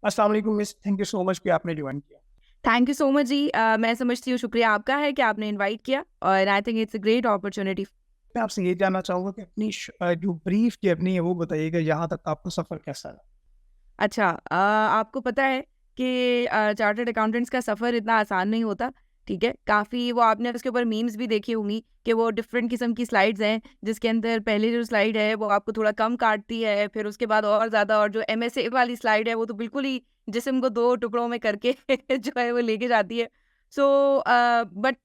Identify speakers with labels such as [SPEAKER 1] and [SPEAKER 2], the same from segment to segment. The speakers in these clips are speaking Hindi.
[SPEAKER 1] अस्सलाम वालेकुम miss, thank you so much कि आपने ज्वाइन किया।
[SPEAKER 2] थैंक यू सो मच जी। मैं समझती हूँ शुक्रिया आपका है कि आपने इनवाइट किया और I think it's a great opportunity.
[SPEAKER 1] मैं आपसे ये जानना चाहूँगा कि अपनी जो ब्रीफ जर्नी है वो बताइएगा, यहाँ तक आपका सफ़र कैसा रहा?
[SPEAKER 2] अच्छा, आपको पता है कि चार्टर्ड अकाउंटेंट्स का सफ़र इतना आसान नहीं होता, ठीक है? काफ़ी वो आपने उसके ऊपर मीम्स भी देखी होंगी कि वो डिफरेंट किस्म की स्लाइड्स हैं, जिसके अंदर पहले जो स्लाइड है वो आपको थोड़ा कम काटती है, फिर उसके बाद और ज़्यादा, और जो एमएसए वाली स्लाइड है वो तो बिल्कुल ही जिस्म को 2 टुकड़ों में करके जो है वो लेके जाती है। सो बट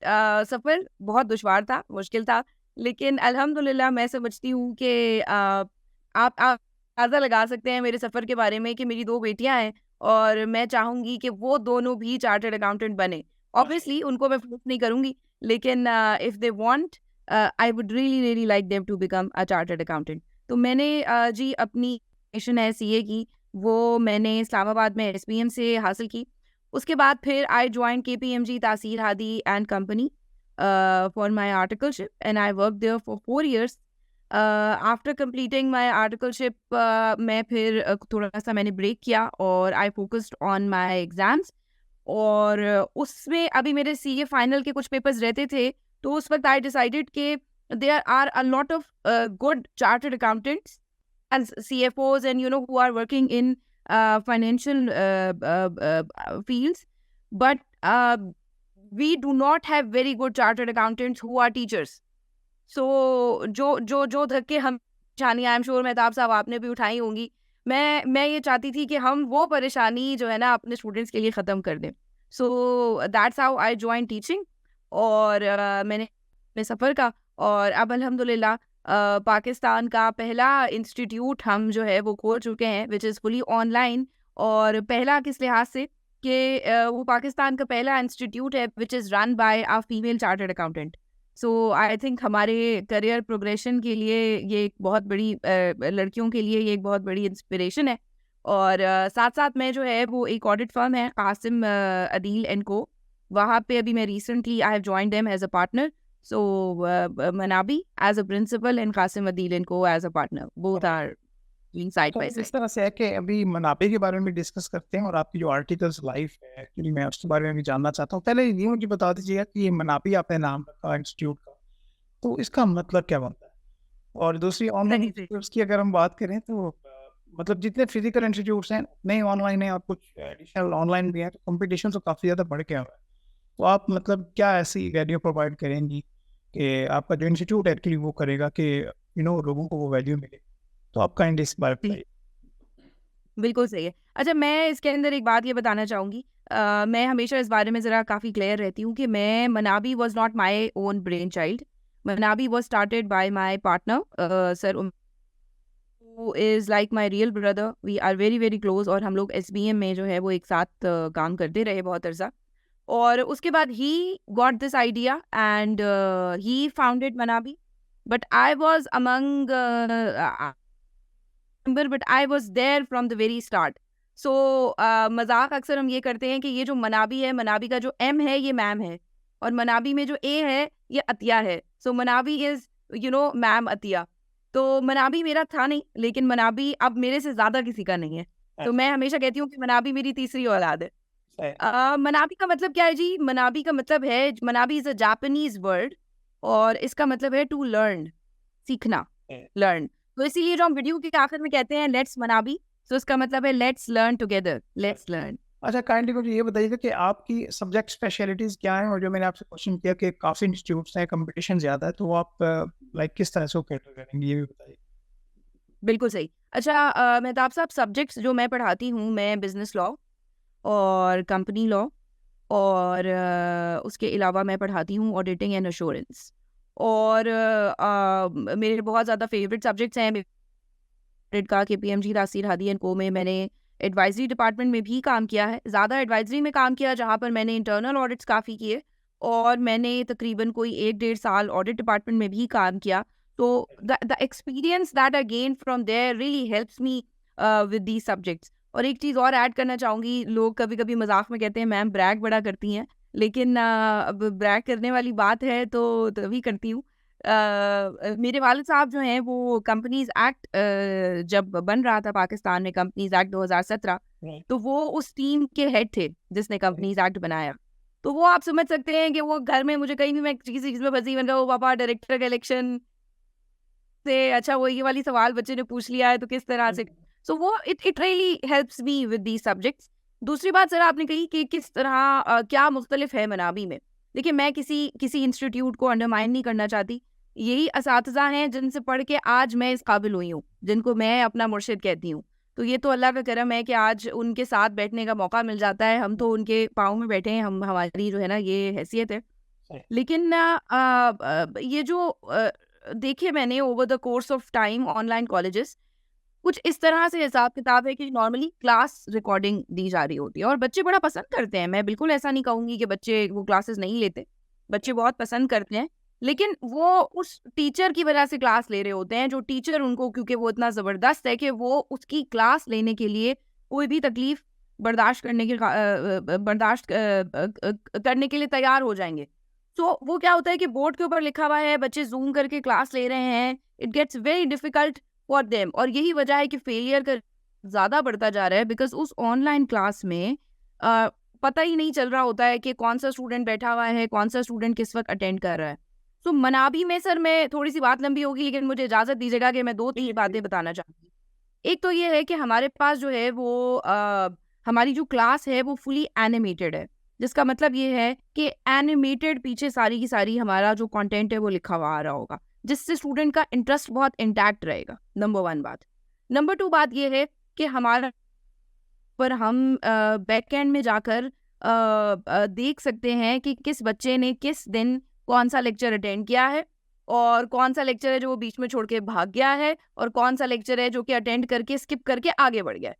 [SPEAKER 2] सफ़र बहुत दुश्वार था, मुश्किल था, लेकिन अल्हम्दुलिल्लाह मैं समझती हूँ कि आप अंदाज़ा लगा सकते हैं मेरे सफ़र के बारे में कि मेरी 2 बेटियाँ हैं और मैं चाहूँगी कि वो दोनों भी चार्टर्ड अकाउंटेंट बने। ऑब्वियसली उनको मैं फ़ोर्स नहीं करूँगी, लेकिन if they want, I would really really like them to become a chartered accountant. तो मैंने जी अपनी एजुकेशन है सीए की, वो मैंने इस्लामाबाद में एसपीएम से हासिल की। उसके बाद फिर आई joined KPMG Taseer Hadi and company for my articleship and I worked there for 4 years. After completing my articleship मैं फिर थोड़ा-सा मैंने ब्रेक किया और I focused on my exams. और उसमें अभी मेरे सीए फाइनल के कुछ पेपर्स रहते थे, तो उस वक़्त आई डिसाइडेड कि there are a lot of good chartered accountants and CFOs and who are working in financial fields, but we do not have very good chartered accountants who are teachers. सो जो धक्के हम परेशानी, आई एम श्योर मेहताब साहब आपने भी उठाई होंगी। मैं ये चाहती थी कि हम वो परेशानी जो है ना अपने स्टूडेंट्स के लिए ख़त्म कर दें। So that's how I join teaching. और मैंने अपने सफ़र का, और अब अल्हम्दुलिल्लाह पाकिस्तान का पहला इंस्टीट्यूट हम जो है वो खोल चुके हैं, व्हिच इज़ फुली ऑनलाइन। और पहला किस लिहाज से कि वो पाकिस्तान का पहला इंस्टीट्यूट है which is run by a female chartered accountant. So I think हमारे करियर प्रोग्रेशन के लिए ये एक बहुत बड़ी लड़कियों के लिए ये एक बहुत बड़ी इंस्पिरेशन है। और साथ-साथ मैं जो है वो एक ऑडिट फर्म है कासिम अदील एंड को, वहाँ पे अभी मैं recently I have joined them as a partner. So Manabi as a principal and Kasim Adeel and co as a partner, both are doing side
[SPEAKER 1] तो
[SPEAKER 2] बाय
[SPEAKER 1] इस
[SPEAKER 2] साइड।
[SPEAKER 1] तरह से है कि अभी मुनाफे के बारे में डिस्कस करते हैं और आपकी जो आर्टिकल्स लाइफ है, एक्चुअली मैं उसके बारे में भी जानना चाहता हूँ। पहले ये मुझे बता दीजिएगा कि ये मुनाफी आपने नाम रखा इंस्टीट्यूट का, तो इसका मतलब क्या बनता है? और दूसरी ऑनलाइन
[SPEAKER 2] सही से।
[SPEAKER 1] इंस्टीट्यूट्स की अगर हम बात करें तो मतलब जितने फिजिकल इंस्टीट्यूट्स हैं उतने ही ऑनलाइन है और कुछ एडिशनल ऑनलाइन भी है, तो कंपटीशन तो काफ़ी ज़्यादा बढ़ गया हुआ है। तो आप मतलब क्या ऐसी वैल्यू प्रोवाइड करेंगी कि आपका जो इंस्टीट्यूट एक्चुअली वो करेगा कि लोगों को वो वैल्यू मिले? तो आप काइंडली इस बारे में
[SPEAKER 2] जी,
[SPEAKER 1] बताइए।
[SPEAKER 2] बिल्कुल सही है। अच्छा, मैं इसके अंदर एक बात ये बताना चाहूँगी। मैं हमेशा इस बारे में ज़रा काफ़ी क्लियर रहती हूँ कि मैं Manabi was not my own brain child. Manabi was started by my partner sir, who is like my real brother. We are very, very close और हम लोग एसबीएम में जो है वो एक साथ काम करते रहे बहुत अरसा। और उसके बाद he got this idea and he founded Manabi. But I was among but I was there from the very start. So मज़ाक अक्सर हम ये करते हैं कि ये जो मनाबी है, मनाबी का जो एम है ये मैम है, और मनाबी में जो ए है ये अतिया है। सो मनाबी इज़ मैम अतिया। तो मनाबी मेरा था नहीं, लेकिन मनाबी अब मेरे से ज़्यादा किसी का नहीं है। तो
[SPEAKER 1] अच्छा,
[SPEAKER 2] मैं हमेशा कहती हूँ कि मनाबी मेरी तीसरी औलाद है।
[SPEAKER 1] सही।
[SPEAKER 2] मनाबी का मतलब क्या है जी? मनाबी का मतलब है, मनाबी इज़ अ जापानीज़ वर्ड और इसका मतलब है टू लर्न, सीखना, लर्न। तो इसीलिए जो हम वीडियो के आखिर में कहते हैं लेट्स मनाबी, सो इसका मतलब है let's learn together, let's learn.
[SPEAKER 1] अच्छा, काइंडली मुझे ये बताइएगा कि आपकी सब्जेक्ट स्पेशलिटीज़ क्या हैं? और जो मैंने आपसे क्वेश्चन किया कि काफ़ी इंस्टीट्यूट्स हैं, कंपटीशन ज़्यादा है, तो आप लाइक किस तरह से वो कैटर करेंगे, ये भी बताइए?
[SPEAKER 2] बिल्कुल सही। अच्छा, मेहताब साहब, सब्जेक्ट्स जो मैं पढ़ाती हूँ, मैं बिज़नेस लॉ और कंपनी लॉ और उसके अलावा मैं पढ़ाती हूँ ऑडिटिंग एंड एश्योरेंस। और मेरे बहुत ज़्यादा फ़ेवरेट सब्जेक्ट्स हैं ऑडिट का, केपीएमजी तासीर हादी एंड को में मैंने एडवाइज़री डिपार्टमेंट में भी काम किया है। ज़्यादा एडवाइज़री में काम किया जहाँ पर मैंने इंटरनल ऑडिट्स काफ़ी किए, और मैंने तकरीबन कोई 1 डेढ़ साल ऑडिट डिपार्टमेंट में भी काम किया। तो the experience that I gained from there really helps me with these subjects. और एक चीज़ और ऐड करना चाहूँगी, लोग कभी-कभी मज़ाक में कहते हैं मैम ब्रैग बड़ा करती हैं, लेकिन अब ब्रैग करने वाली बात है तो तभी करती हूँ। मेरे वालिद साहब जो हैं वो कंपनीज़ एक्ट जब बन रहा था पाकिस्तान में, कंपनीज़ एक्ट 2017,
[SPEAKER 1] राइट।
[SPEAKER 2] तो वो उस टीम के हेड थे जिसने कंपनीज एक्ट बनाया। तो वो आप समझ सकते हैं कि वो घर में मुझे कहीं भी मैं किसी चीज़ में फँसी, मैंने कहा, "ओ पापा, डायरेक्टर का इलेक्शन से अच्छा वो ये वाली सवाल बच्चे ने पूछ लिया है तो किस तरह से।" सो वो it it really helps me with these subjects. दूसरी बात सर आपने कही कि किस तरह क्या मुख्तलिफ है मनाबी में। देखिए, मैं किसी किसी इंस्टीट्यूट को अंडरमाइन नहीं करना चाहती। यही असातिज़ा हैं जिनसे पढ़ के आज मैं इस काबिल हुई हूँ, जिनको मैं अपना मुर्शिद कहती हूँ। तो ये तो अल्लाह का करम है कि आज उनके साथ बैठने का मौका मिल जाता है। हम तो उनके पाँव में बैठे हैं, हमारी जो है ना ये हैसियत है।
[SPEAKER 1] सही।
[SPEAKER 2] लेकिन ये जो देखिए मैंने over the course of time online colleges कुछ इस तरह से हिसाब किताब है कि नॉर्मली क्लास रिकॉर्डिंग दी जा रही होती है और बच्चे बड़ा पसंद करते हैं। मैं बिल्कुल ऐसा नहीं कहूँगी कि बच्चे वो क्लासेस नहीं लेते, बच्चे बहुत पसंद करते हैं। लेकिन वो उस टीचर की वजह से क्लास ले रहे होते हैं, जो टीचर उनको, क्योंकि वो इतना ज़बरदस्त है कि वो उसकी क्लास लेने के लिए कोई भी तकलीफ बर्दाश्त करने के लिए तैयार हो जाएंगे। तो वो क्या होता है कि बोर्ड के ऊपर लिखा हुआ है, बच्चे ज़ूम करके क्लास ले रहे हैं, it gets very difficult for them. और यही वजह है कि फेलियर का ज़्यादा बढ़ता जा रहा है, बिकॉज़ उस ऑनलाइन क्लास में पता ही नहीं चल रहा होता है कि कौन-सा स्टूडेंट बैठा हुआ है, कौन-सा स्टूडेंट किस वक़्त अटेंड कर रहा है। तो मनाबी में सर मैं थोड़ी-सी बात लंबी होगी, लेकिन मुझे इजाज़त दीजिएगा कि मैं 2-3 बातें बताना चाहूँगी। एक तो ये है कि हमारे पास जो है वो हमारी जो क्लास है वो फुली एनिमेटेड है। जिसका मतलब ये है कि एनिमेटेड पीछे सारी की सारी हमारा जो कंटेंट है वो लिखा हुआ आ रहा होगा, जिससे स्टूडेंट का इंटरेस्ट बहुत इंटैक्ट रहेगा, नंबर 1 बात। नंबर 2 बात ये है कि हमारा पर हम बैकएंड में जाकर देख सकते हैं कि किस बच्चे ने किस दिन कौन-सा लेक्चर अटेंड किया है और कौन-सा लेक्चर है जो वो बीच में छोड़ के भाग गया है और कौन-सा लेक्चर है जो कि अटेंड करके स्किप करके आगे बढ़ गया है।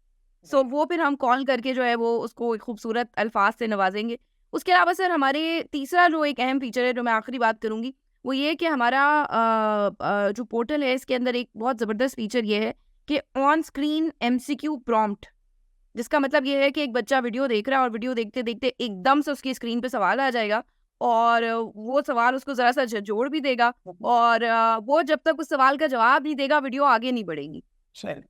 [SPEAKER 2] सो वो फिर हम कॉल करके जो है वो उसको एक खूबसूरत अल्फाज से नवाजेंगे। उसके अलावा सर हमारे तीसरा जो एक अहम फीचर है जो मैं आखिरी बात करूँगी, वो ये है कि हमारा जो पोर्टल है इसके अंदर एक बहुत ज़बरदस्त फीचर ये है कि ऑन स्क्रीन एमसीक्यू प्रॉम्प्ट, जिसका मतलब ये है कि एक बच्चा वीडियो देख रहा है और वीडियो देखते-देखते एकदम से उसकी स्क्रीन पे सवाल आ जाएगा और वो सवाल उसको ज़रा-सा झंझोड़ भी देगा और वो जब तक उस सवाल का जवाब नहीं देगा वीडियो आगे नहीं बढ़ेगी।
[SPEAKER 1] सही।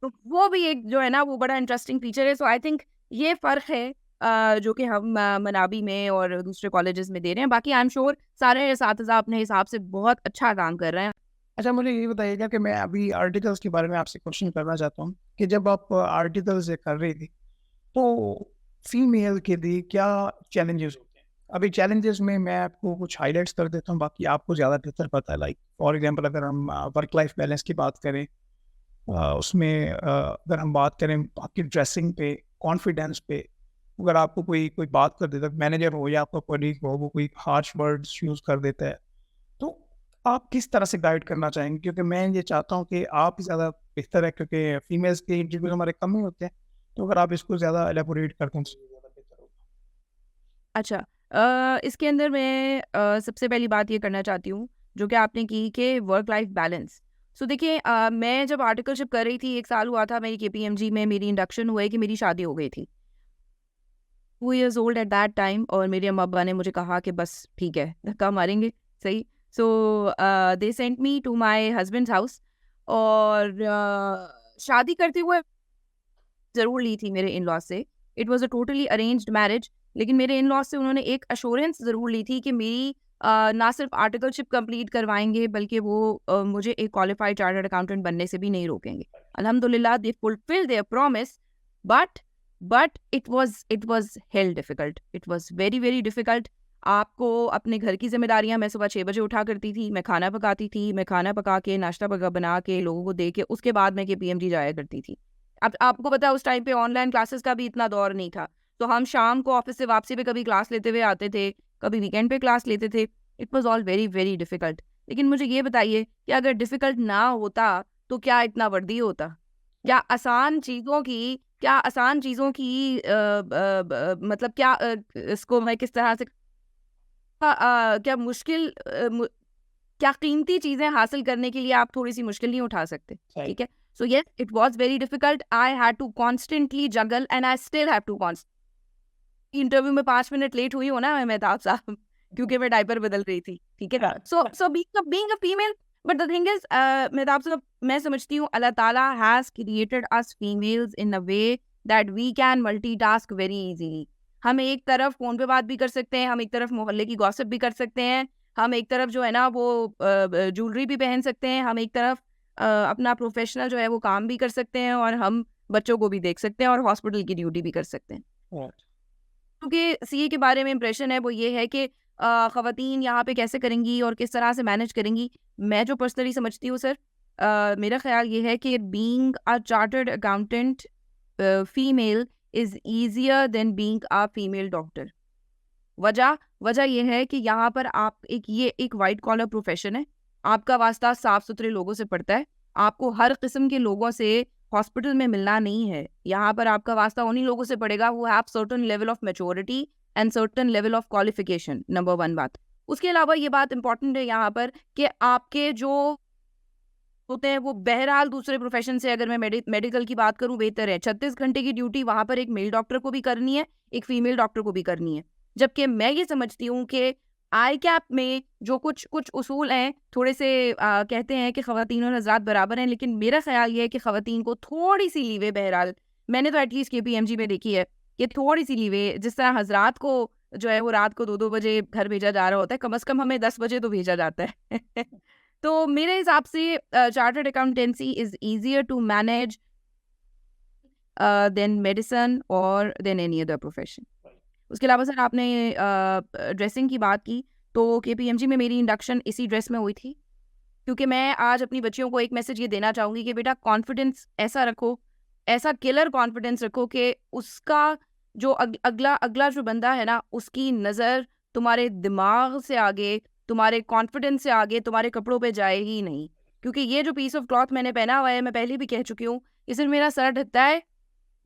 [SPEAKER 2] तो वो भी एक जो है ना वो बड़ा इंटरेस्टिंग फीचर है। सो आई थिंक ये फ़र्क है जो कि हम मनाबी में और दूसरे कॉलेजेस में दे रहे हैं। बाकी आई एम श्योर सारे असातिज़ा अपने हिसाब से बहुत अच्छा काम कर रहे हैं।
[SPEAKER 1] अच्छा, मुझे ये बताइएगा कि मैं अभी आर्टिकल्स के बारे में आपसे क्वेश्चन करना चाहता हूँ कि जब आप आर्टिकल्स ये कर रही थी, तो फीमेल के लिए क्या चैलेंजेस होते हैं? अभी चैलेंजेस में मैं आपको कुछ हाइलाइट्स कर देता हूँ, बाकी आपको ज़्यादा बेहतर पता है। लाइक फॉर एग्जांपल अगर हम वर्क लाइफ बैलेंस की बात करें, उसमें अगर हम बात करें आपकी ड्रेसिंग पे, कॉन्फिडेंस पे, अगर आपको कोई कोई बात कर देता है, मैनेजर हो या आपका कोलीग हो, वो कोई हार्श वर्ड्स यूज़ कर देता है, तो आप किस तरह से गाइड करना चाहेंगे? क्योंकि मैं ये चाहता हूँ कि आप ज़्यादा बेहतर है, क्योंकि फीमेल्स के इंटरव्यू हमारे कम ही होते हैं, तो अगर आप इसको ज़्यादा एलेबोरेट कर दें तो ज़्यादा बेहतर होगा।
[SPEAKER 2] अच्छा, इसके अंदर मैं सबसे पहली बात ये करना चाहती हूँ जो कि आपने की कि वर्क लाइफ बैलेंस। सो देखिए, मैं जब आर्टिकलशिप कर रही थी 1 साल हुआ था मेरी केपीएमजी में, मेरी इंडक्शन हुआ है कि मेरी शादी हो गई थी। 2 years old at that time और मेरे अम्मा-अब्बा ने मुझे कहा कि बस ठीक है, धक्का मारेंगे, सही। So they sent me to my husband's house और शादी करते हुए ज़रूर ली थी मेरे इन-लॉज़ से। It was a totally arranged marriage, लेकिन मेरे इन-लॉज़ से उन्होंने एक एश्योरेंस ज़रूर ली थी कि मेरी ना सिर्फ़ आर्टिकलशिप कंप्लीट करवाएँगे, बल्कि वो मुझे एक क्वालिफाइड चार्टर्ड अकाउंटेंट बनने से भी नहीं रोकेंगे। अल्हम्दुलिल्लाह they fulfilled their promise, but it was hell difficult. It was very, very difficult. आपको अपने घर की ज़िम्मेदारियाँ, मैं सुबह 6 बजे उठा करती थी, मैं खाना पकाती थी, मैं खाना पका के, नाश्ता बना के, लोगों को दे के, उसके बाद मैं केपीएमजी जाया करती थी। अब आपको पता है उस टाइम पे ऑनलाइन क्लासेस का भी इतना दौर नहीं था। तो हम शाम को ऑफ़िस से वापसी पे कभी क्लास लेते हुए आते थे, कभी वीकेंड पे क्लास लेते थे। It was all very, very difficult. लेकिन मुझे ये बताइए कि अगर डिफ़िकल्ट ना होता, तो क्या इतना वर्दी होता? क्या आसान चीज़ों की मतलब क्या इसको मैं किस तरह से क्या मुश्किल क्या कीमती चीज़ें हासिल करने के लिए आप थोड़ी-सी मुश्किल नहीं उठा सकते,
[SPEAKER 1] सही।
[SPEAKER 2] ठीक है? So yes, it was very difficult. I had to constantly juggle and I still have to interview में 5 मिनट लेट हुई हूँ ना मैं मेहताब साहब, क्योंकि मैं डायपर बदल रही थी, ठीक है?
[SPEAKER 1] हाँ,
[SPEAKER 2] so being a female, but the thing is Mehtab Sahab, मैं समझती हूँ Allah Tala has created us females in a way that we can multitask very easily. हम एक तरफ फ़ोन पे बात भी कर सकते हैं, हम एक तरफ मोहल्ले की गॉसिप भी कर सकते हैं, हम एक तरफ जो है ना वो ज्वेलरी भी पहन सकते हैं, हम एक तरफ अपना प्रोफ़ेशनल जो है वो काम भी कर सकते हैं, और हम बच्चों को भी देख सकते हैं और हॉस्पिटल की ड्यूटी भी कर सकते हैं।
[SPEAKER 1] राइट।
[SPEAKER 2] क्योंकि सीए के बारे में इम्प्रेशन है वो ये है कि ख़वातीन यहाँ पे कैसे करेंगी और किस तरह से मैनेज करेंगी। मैं जो पर्सनली समझती हूँ सर, मेरा ख़्याल ये है कि being a chartered accountant female is easier than being a female doctor. वजह वजह ये है कि यहाँ पर आप ये एक वाइट कॉलर प्रोफेशन है। आपका वास्ता साफ सुथरे लोगों से पड़ता है। आपको हर किस्म के लोगों से हॉस्पिटल में मिलना नहीं है। यहाँ पर आपका वास्ता उन्हीं लोगों से पड़ेगा who have certain level of maturity and certain level of qualification, number 1 बात। उसके अलावा ये बात इम्पोर्टेंट है यहाँ पर कि आपके जो होते हैं वो बहरहाल दूसरे प्रोफेशन से, अगर मैं मेडिकल की बात करूँ, बेहतर है। 36 घंटे की ड्यूटी वहाँ पर एक मेल डॉक्टर को भी करनी है, एक फीमेल डॉक्टर को भी करनी है। जबकि मैं ये समझती हूँ कि आईकैप में जो कुछ कुछ उसूल हैं, थोड़े से कहते हैं कि ख़वातीन और हज़रात बराबर हैं, लेकिन मेरा ख़्याल ये है कि ख़वातीन को थोड़ी-सी लीवे, बहरहाल मैंने तो एटलीस्ट केपीएमजी में देखी है कि थोड़ी-सी लीवे, जिस तरह हज़रात को जो है वो रात को 2-2 बजे घर भेजा जा रहा होता है, कम से कम हमें 10 बजे तो भेजा जाता है। तो मेरे हिसाब से chartered accountancy is easier to manage than medicine और देन एनी अदर प्रोफेशन। उसके अलावा सर आपने ड्रेसिंग की बात की, तो केपीएमजी में मेरी इंडक्शन इसी ड्रेस में हुई थी। क्योंकि मैं आज अपनी बच्चियों को एक मैसेज ये देना चाहूँगी कि बेटा कॉन्फिडेंस ऐसा रखो, ऐसा किलर कॉन्फिडेंस रखो कि उसका जो अगला अगला जो बंदा है ना, उसकी नज़र तुम्हारे दिमाग से आगे, तुम्हारे कॉन्फिडेंस से आगे, तुम्हारे कपड़ों पे जाए ही नहीं। क्योंकि ये जो पीस ऑफ क्लॉथ मैंने पहना हुआ है, मैं पहले भी कह चुकी हूँ, ये सिर्फ मेरा सर ढकता है,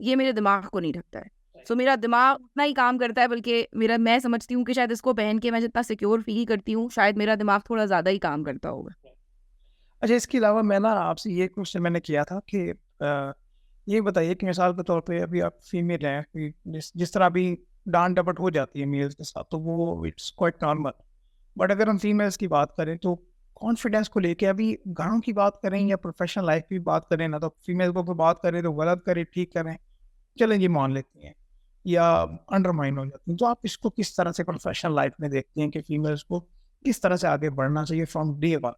[SPEAKER 2] ये मेरे दिमाग को नहीं ढकता है। सो मेरा दिमाग उतना ही काम करता है, बल्कि मैं समझती हूँ कि शायद इसको पहन के मैं जितना सिक्योर फील करती हूँ, शायद मेरा दिमाग थोड़ा ज़्यादा ही काम करता होगा।
[SPEAKER 1] अच्छा, इसके अलावा मैं ना आपसे ये क्वेश्चन मैंने किया था कि ये बताइए कि मिसाल के तौर पे अभी आप फीमेल हैं, कि जिस जिस तरह अभी डांट डपट हो जाती है मेल्स के साथ, तो वो इट्स क्वाइट नॉर्मल। बट अगर हम फीमेल्स की बात करें तो कॉन्फिडेंस को लेके, अभी घरों की बात करें या प्रोफेशनल लाइफ की बात करें ना, तो फीमेल को बात करें तो गलत करें, ठीक करें, चलें ये मान लेती हैं या अंडरमाइन हो जाती हैं। तो आप इसको किस तरह से प्रोफेशनल लाइफ में देखते हैं कि फीमेल्स को किस तरह से आगे बढ़ना चाहिए फ्रॉम डे वन?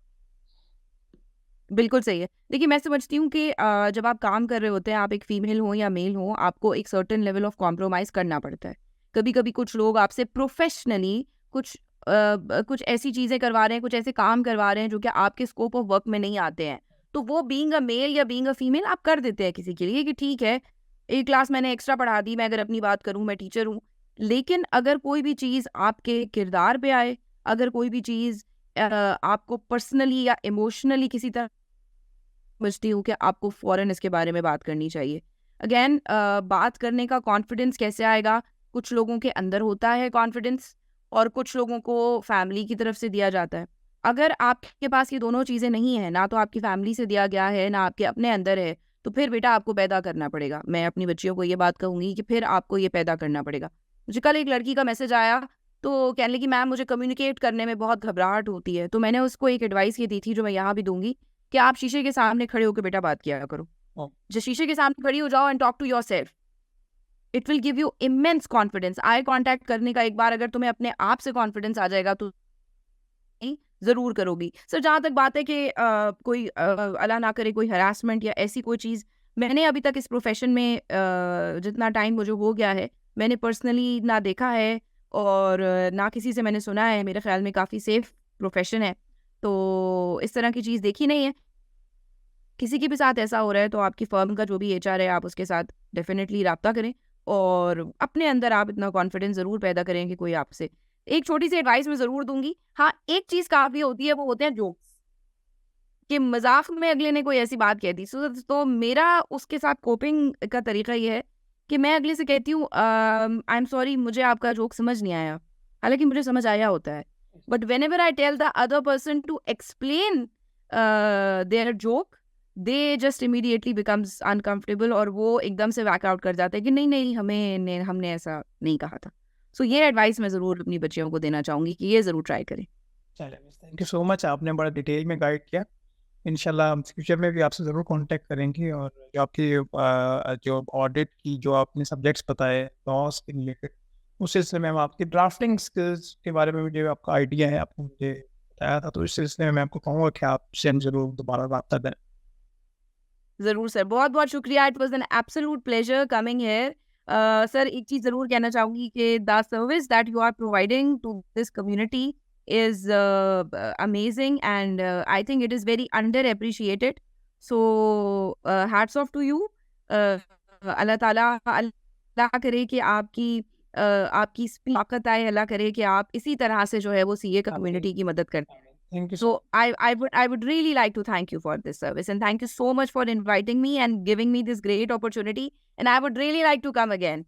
[SPEAKER 2] बिल्कुल सही है। देखिए, मैं समझती हूँ कि जब आप काम कर रहे होते हैं, आप एक फीमेल हो या मेल हो, आपको एक सर्टेन लेवल ऑफ कॉम्प्रोमाइज़ करना पड़ता है। कभी-कभी कुछ लोग आपसे प्रोफेशनली कुछ ऐसी चीज़ें करवा रहे हैं, कुछ ऐसे काम करवा रहे हैं जो कि आपके स्कोप ऑफ वर्क में नहीं आते हैं। तो वो बीइंग अ मेल या बीइंग अ फीमेल आप कर देते हैं किसी के लिए कि ठीक है, एक क्लास मैंने एक्स्ट्रा पढ़ा दी, मैं अगर अपनी बात करूँ, मैं टीचर हूँ। लेकिन अगर कोई भी चीज़ आपके किरदार पे आए, अगर कोई भी चीज़ आपको पर्सनली या इमोशनली किसी तरह, समझती हूँ कि आपको फ़ौरन इसके बारे में बात करनी चाहिए। अगेन बात करने का कॉन्फिडेंस कैसे आएगा? कुछ लोगों के अंदर होता है कॉन्फिडेंस, और कुछ लोगों को फैमिली की तरफ से दिया जाता है। अगर आपके पास ये दोनों चीज़ें नहीं हैं, ना तो आपकी फैमिली से दिया गया है, ना आपके अपने अंदर है, तो फिर बेटा आपको पैदा करना पड़ेगा। मैं अपनी बच्चियों को ये बात कहूँगी कि फिर आपको ये पैदा करना पड़ेगा। मुझे कल एक लड़की का मैसेज आया, तो कहने लगी, मैम मुझे कम्युनिकेट करने में बहुत घबराहट होती है। तो मैंने उसको एक एडवाइस ये दी थी, जो मैं यहाँ भी दूँगी, कि आप शीशे के सामने खड़े होकर बेटा बात किया करो।
[SPEAKER 1] ओह!
[SPEAKER 2] जब शीशे के सामने खड़ी हो जाओ and talk to yourself, it will give you immense confidence. Eye contact करने का एक बार अगर तुम्हें अपने आप से कॉन्फिडेंस आ जाएगा तो ज़रूर करोगी। सर, जहाँ तक बात है कि कोई अल्लाह ना करे कोई हरासमेंट या ऐसी कोई चीज़, मैंने अभी तक इस प्रोफ़ेशन में जितना टाइम मुझे हो गया है, मैंने पर्सनली ना देखा है और ना किसी से मैंने सुना है। मेरे ख़्याल में काफ़ी सेफ़ प्रोफ़ेशन है। तो इस तरह की चीज़ देखी नहीं है। किसी के भी साथ ऐसा हो रहा है तो आपकी फ़र्म का जो भी एचआर है, आप उसके साथ डेफ़िनेटली राब्ता करें और अपने अंदर आप इतना कॉन्फिडेंस ज़रूर पैदा करें कि कोई आपसे, एक छोटी-सी एडवाइस मैं ज़रूर दूँगी। हाँ, एक चीज़ काफ़ी होती है, वो होते हैं जोक्स, कि मज़ाक में अगले ने कोई ऐसी बात कह दी। तो मेरा उसके साथ कोपिंग का तरीका ये है कि मैं अगले से कहती हूँ, आई एम सॉरी, मुझे आपका जोक समझ नहीं आया। हालाँकि मुझे समझ आया होता है। But whenever I tell the other person to explain their joke, they just immediately becomes uncomfortable और वो एकदम से बैक आउट कर जाते हैं कि नहीं, हमने ऐसा नहीं कहा था। सो ये एडवाइस मैं ज़रूर अपनी बच्चियों को देना चाहूँगी कि ये ज़रूर ट्राई करें।
[SPEAKER 1] चलिए, थैंक यू सो मच, आपने बड़ा डिटेल में गाइड किया। इंशाल्लाह हम फ्यूचर में भी आपसे ज़रूर कांटेक्ट करेंगे, और जो आपकी जो ऑडिट की जो आपने सब्जेक्ट्स बताए लॉस के रिलेटेड, उस सिलसिले में हम आपकी ड्राफ्टिंग स्किल्स के बारे में भी जो आपका आइडिया है आपने मुझे बताया था, तो इस सिलसिले में मैं आपको कहूँगा कि आपसे हम ज़रूर दोबारा रब्ता करें।
[SPEAKER 2] ज़रूर सर, बहुत-बहुत शुक्रिया। It was an absolute pleasure coming here. Sir एक चीज़ ज़रूर कहना चाहूँगी कि the service that you are providing to this community is amazing and I think it is very under appreciated. So hats off to you. अल्लाह ताला अल्लाह करे कि आपकी ताकत आए, अल्लाह करे कि आप इसी तरह से जो है वो सीए कम्युनिटी की मदद करें।
[SPEAKER 1] Thank you
[SPEAKER 2] So I would really like to thank you for this service and thank you so much for inviting me and giving me this great opportunity and I would really like to come again.